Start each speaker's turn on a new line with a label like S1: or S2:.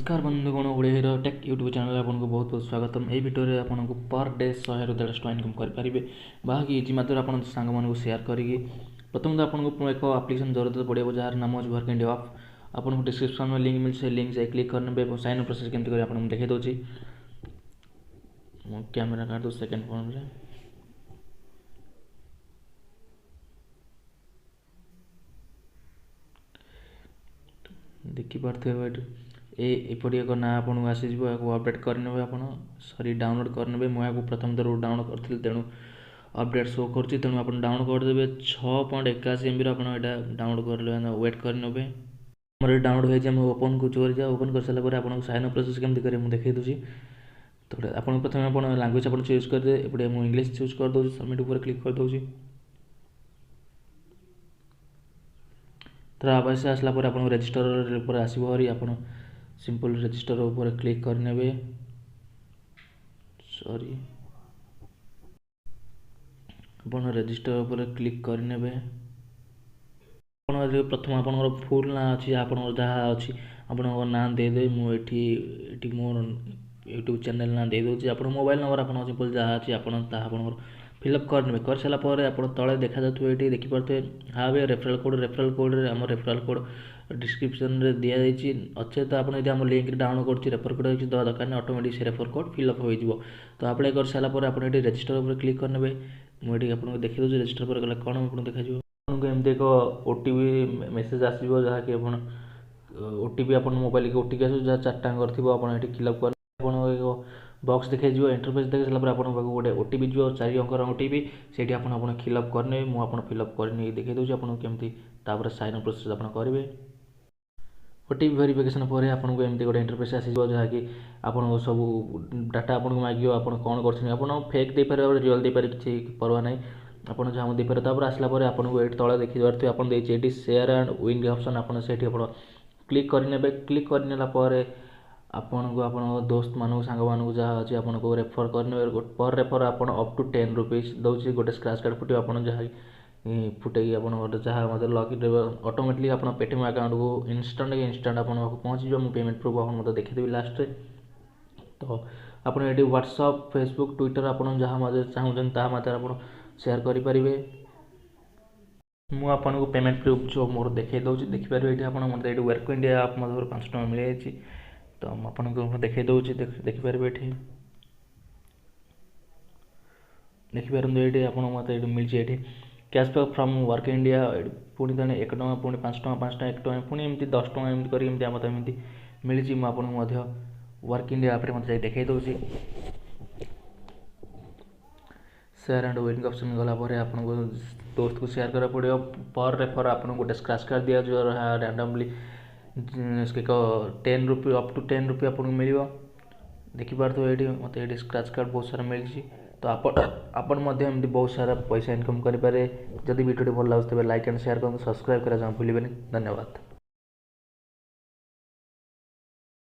S1: नमस्कार बंधुगण Odia take YouTube channel आपको बहुत बहुत स्वागतम। ये वीडियो में आपको पर डे 100 ରୁ 150 इनकम करेंगे बाकी इजी मात्र आप सांग मानक सेयार करी। प्रथम तो आपको एक आप्लिकेसन जरूरत पड़े जार नाम हो वर्क इंडिया आप आपको डिस्क्रिप्शन में लिंक मिलसे लिंक से क्लिक करने साइन प्रोसेस केमती कर आपको देखी दूसरी कैमेरा काट दो सेकेंड फोन रे देखिपे एपट एक ना आपको आसीज अपडेट करने आप सरी डाउनलोड करने मुझे प्रथम थर डाउनलोड करी तेणु अपडेट शो कर तेणु आप डाउनलोड करदे 6.81 MB आप डाउनलोड कर वेट करने डाउनलोड हो ओपन को चोरी ओपन कर सारापर आपको साइन प्रोसेस केमती करें मुझे देखी दूसरी। तो आप प्रथम आप लांगुएज आप चूज करदे एपटे मुझे इंग्लीश चूज कर दूसरी सबमिट ऊपर क्लिक कर दूसरी। तो आप आसला आप रजिस्टर आसरी आप सिंपल रजिस्टर ऊपर क्लिक करने सॉरी आप रजिस्टर ऊपर क्लिक करने प्रथम आप फुल ना अच्छी आप जहाँ अच्छी आप ना देदे मुझे मोर यूट्यूब चैनल ना दे दूसरी आप मोबाइल नंबर आप सिंपल जहाँ अच्छी आप फिलअप करने कर सारापर आप तले देखा जाए ये देखिपे हाँ भाई रेफरल कोड आम रेफरल कोड डिस्क्रिप्शन में दि जाइए अच्छे। तो आप आम लिंक डाउनलोड कर रेफर कोड अच्छी दवा दरकार नहीं ऑटोमेटिक से रेफर कोड फिलअप हो अप्लाई कर सारापर आप रजिस्टर ऊपर क्लिक करने मुझे आपको देखी दूसरी रजिस्टर पर गला कौन आपको देखा आपको एमती एक ओटीपी मेसेज आसो जहाँकि ओटीपी आप मोबाइल के ओटीपी आस जहाँ 4टा अंक थी आप फिलअप कर बॉक्स देखा इंटरफेस देख सारापर आप गोटे ओटीपी जो 4 अंकर ओटीपी से आप फिलअप करने मुझे फिलअप कर देखी दूसरी आपको केमती साइन प्रोसेस आप करेंगे। ओटीपी वेरिफिकेशन पर आपको एमती गोटे इंटरफेस आस जहाँकि आप सब डाटा आपको मांग आप कौन कर फेक दे पारे रियल दे पारे किसी परवा नहीं आप जहाँ देपारे तापर आसला आपको ये तले देखी पारे आप ये शेयर एंड विन ऑप्शन आप क्लिक करने क्लिक कर आपन को आप दोस्त मानू सांग मानू जहाँ अच्छी आपको रेफर करने पर रेफर आप अप टू 10 रुपीज दूसरी गोटे स्क्रैच कार्ड फुटे आप जहाँ फुटे आप जहाँ मतलब लॉगिन ऑटोमेटिकली आप पेटीएम अकाउंट को इंस्टांट आप पहुँच मुझे पेमेंट प्रूफ आप मतलब देखीदेवी लास्ट में। तो आप ये व्हाट्सअप फेसबुक ट्विटर आप जहाँ चाहूँ तार आप सेयार करेंगे मुझे पेमेंट प्रूफ जो मोर देखी दूसरी देखिपारे ये मतलब ये वर्क इंडिया आप मतलब 5 टଙ୍କା मिल जाए। तो आपको देखी दूसरी देखिपारे ये देखिपारे ये आप मत ये मिली ये कैशबैक फ्रॉम वर्क इंडिया पुणी तेज 1 टଙ୍କା पुणी 5 टଙ୍କା 5 टଙ୍କା 1 टଙ୍କା पुणी एमती 10 टଙ୍କା एमती कर मत एमती मिली आपको वर्क इंडिया आप मत देखी दूसरी शेयर एंड विनिंग ऑप्शन गलापर आपको दोस्त को शेयर करा पड़ो पर रेफर आपको गोटे स्क्रैच कार्ड दिया जो रैंडमली 10 रुपये अप टू 10 रुपये आपको मिल देखिपारे ये मत ये स्क्रैच कार्ड बहुत सारा मिली। तो आपन बहुत सारा पैसा इनकम करें जदि वीडियो भल लगे लाइक एंड शेयर कर सब्सक्राइब करा भूलें। धन्यवाद।